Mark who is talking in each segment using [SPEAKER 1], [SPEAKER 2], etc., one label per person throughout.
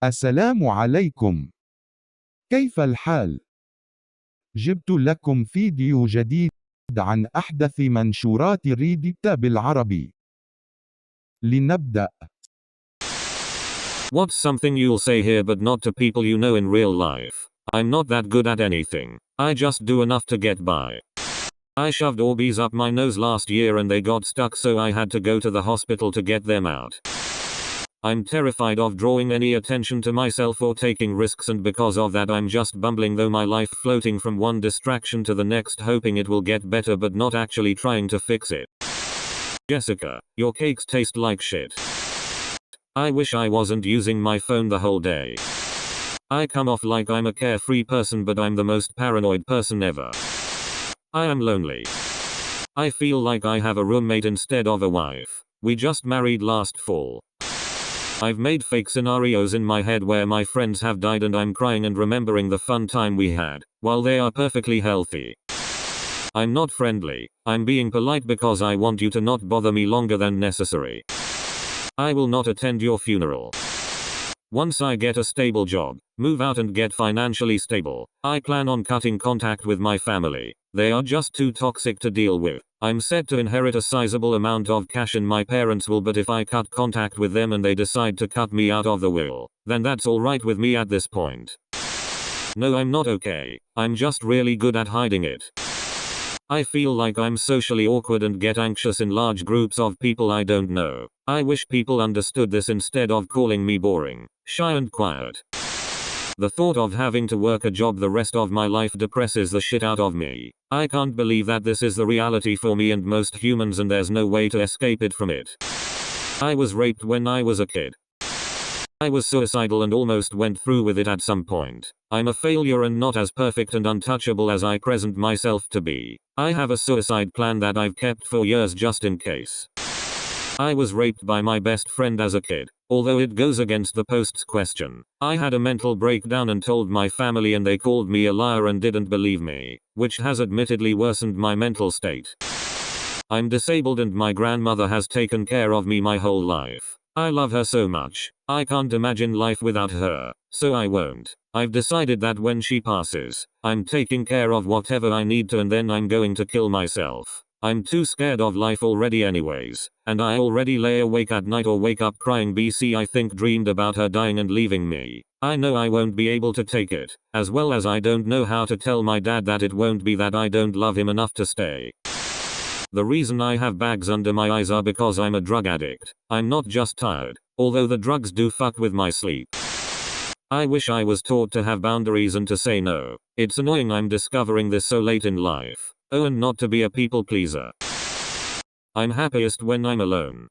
[SPEAKER 1] السلام عليكم. كيف الحال؟ جبت لكم فيديو جديد عن أحدث منشورات ريديت بالعربي. لنبدأ.
[SPEAKER 2] What's something you'll say here but not to people you know in real life? I'm not that good at anything. I just do enough to get by. I shoved Orbeez up my nose last year and they got stuck, so I had to go to the hospital to get them out. I'm terrified of drawing any attention to myself or taking risks, and because of that I'm just bumbling though my life, floating from one distraction to the next, hoping it will get better but not actually trying to fix it. Jessica, your cakes taste like shit. I wish I wasn't using my phone the whole day. I come off like I'm a carefree person, but I'm the most paranoid person ever. I am lonely. I feel like I have a roommate instead of a wife. We just married last fall. I've made fake scenarios in my head where my friends have died and I'm crying and remembering the fun time we had, while they are perfectly healthy. I'm not friendly. I'm being polite because I want you to not bother me longer than necessary. I will not attend your funeral. Once I get a stable job, move out and get financially stable, I plan on cutting contact with my family. They are just too toxic to deal with. I'm set to inherit a sizable amount of cash in my parents' will, but if I cut contact with them and they decide to cut me out of the will, then that's alright with me at this point. No, I'm not okay. I'm just really good at hiding it. I feel like I'm socially awkward and get anxious in large groups of people I don't know. I wish people understood this instead of calling me boring, shy and quiet. The thought of having to work a job the rest of my life depresses the shit out of me. I can't believe that this is the reality for me and most humans, and there's no way to escape it from it. I was raped when I was a kid. I was suicidal and almost went through with it at some point. I'm a failure and not as perfect and untouchable as I present myself to be. I have a suicide plan that I've kept for years just in case. I was raped by my best friend as a kid. Although it goes against the post's question. I had a mental breakdown and told my family, and they called me a liar and didn't believe me, which has admittedly worsened my mental state. I'm disabled and my grandmother has taken care of me my whole life. I love her so much. I can't imagine life without her, so I won't. I've decided that when she passes, I'm taking care of whatever I need to, and then I'm going to kill myself. I'm too scared of life already anyways, and I already lay awake at night or wake up crying BC I think dreamed about her dying and leaving me. I know I won't be able to take it, as well as I don't know how to tell my dad that it won't be that I don't love him enough to stay. The reason I have bags under my eyes are because I'm a drug addict. I'm not just tired, although the drugs do fuck with my sleep. I wish I was taught to have boundaries and to say no. It's annoying I'm discovering this so late in life. Oh, and not to be a people pleaser. I'm happiest when I'm alone.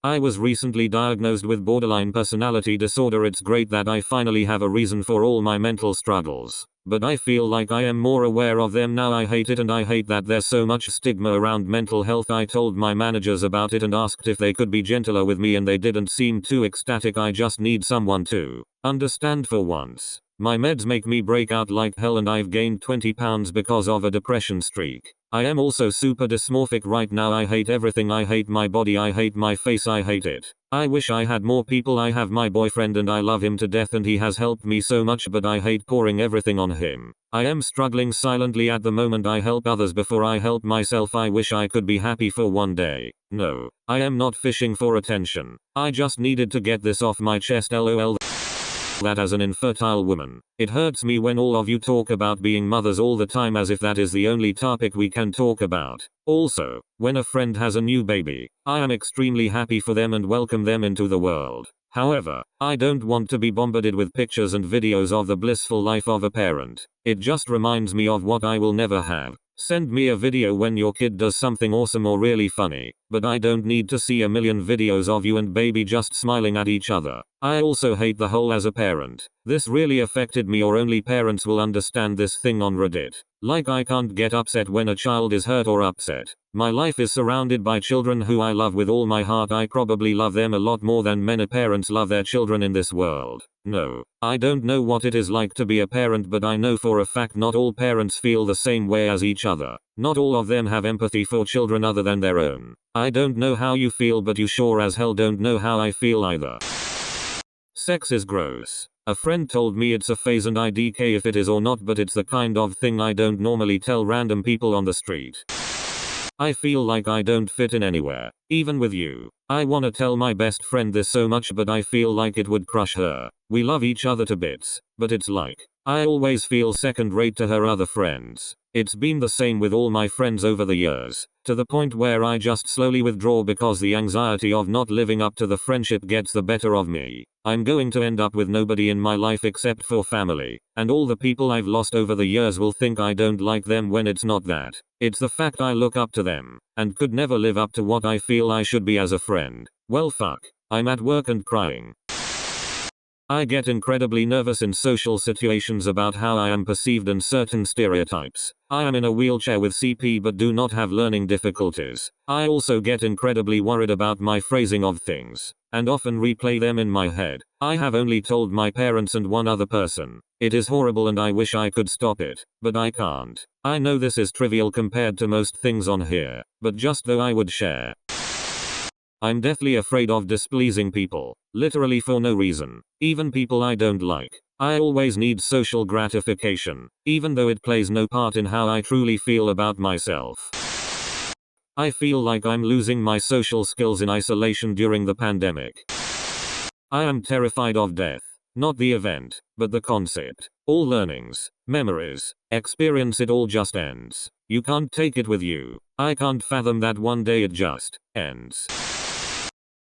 [SPEAKER 2] I was recently diagnosed with borderline personality disorder. It's great that I finally have a reason for all my mental struggles, but I feel like I am more aware of them now. I hate it, and I hate that there's so much stigma around mental health. I told my managers about it and asked if they could be gentler with me, and they didn't seem too ecstatic. I just need someone to understand for once. My meds make me break out like hell, and I've gained 20 pounds because of a depression streak. I am also super dysmorphic right now. I hate everything. I hate my body. I hate my face. I hate it. I wish I had more people. I have my boyfriend and I love him to death and he has helped me so much, but I hate pouring everything on him. I am struggling silently at the moment. I help others before I help myself. I wish I could be happy for one day. No, I am not fishing for attention. I just needed to get this off my chest. LOL. That as an infertile woman, it hurts me when all of you talk about being mothers all the time as if that is the only topic we can talk about. Also, when a friend has a new baby, I am extremely happy for them and welcome them into the world. However, I don't want to be bombarded with pictures and videos of the blissful life of a parent. It just reminds me of what I will never have. Send me a video when your kid does something awesome or really funny, but I don't need to see a million videos of you and baby just smiling at each other. I also hate the whole as a parent. This really affected me, or only parents will understand this thing on Reddit. Like, I can't get upset when a child is hurt or upset. My life is surrounded by children who I love with all my heart. I probably love them a lot more than many parents love their children in this world. No, I don't know what it is like to be a parent, but I know for a fact not all parents feel the same way as each other. Not all of them have empathy for children other than their own. I don't know how you feel, but you sure as hell don't know how I feel either. Sex is gross. A friend told me it's a phase and IDK if it is or not, but it's the kind of thing I don't normally tell random people on the street. I feel like I don't fit in anywhere, even with you. I wanna tell my best friend this so much, but I feel like it would crush her. We love each other to bits, but it's like, I always feel second rate to her other friends. It's been the same with all my friends over the years, to the point where I just slowly withdraw because the anxiety of not living up to the friendship gets the better of me. I'm going to end up with nobody in my life except for family, and all the people I've lost over the years will think I don't like them when it's not that. It's the fact I look up to them, and could never live up to what I feel I should be as a friend. Well fuck, I'm at work and crying. I get incredibly nervous in social situations about how I am perceived and certain stereotypes. I am in a wheelchair with CP but do not have learning difficulties. I also get incredibly worried about my phrasing of things, and often replay them in my head. I have only told my parents and one other person. It is horrible and I wish I could stop it, but I can't. I know this is trivial compared to most things on here, but just though I would share. I'm deathly afraid of displeasing people, literally for no reason, even people I don't like. I always need social gratification, even though it plays no part in how I truly feel about myself. I feel like I'm losing my social skills in isolation during the pandemic. I am terrified of death, not the event, but the concept. All learnings, memories, experience, it all just ends. You can't take it with you. I can't fathom that one day it just ends.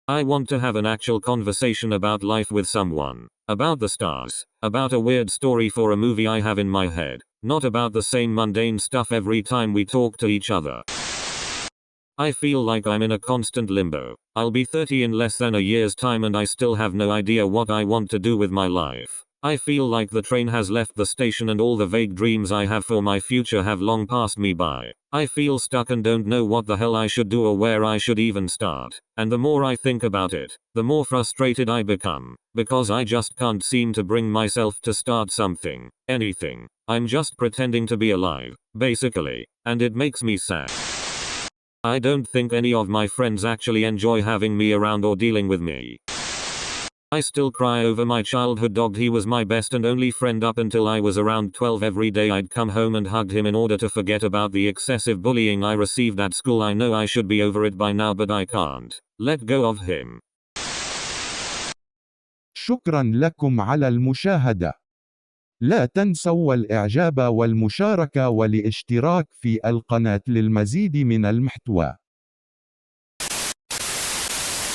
[SPEAKER 2] I want to have an actual conversation about life with someone, about the stars, about a weird story for a movie I have in my head, not about the same mundane stuff every time we talk to each other. I feel like I'm in a constant limbo. I'll be 30 in less than a year's time and I still have no idea what I want to do with my life. I feel like the train has left the station and all the vague dreams I have for my future have long passed me by. I feel stuck and don't know what the hell I should do or where I should even start. And the more I think about it, the more frustrated I become, because I just can't seem to bring myself to start something, anything. I'm just pretending to be alive, basically, and it makes me sad. I don't think any of my friends actually enjoy having me around or dealing with me. I still cry over my childhood dog. He was my best and only friend up until I was around 12. Every day I'd come home and hugged him in order to forget about the excessive bullying I received at school. I know I should be over it by now, but I can't let go of him.
[SPEAKER 1] شكرا لكم على المشاهدة. لا تنسوا الإعجاب والمشاركة والاشتراك في القناة للمزيد من المحتوى.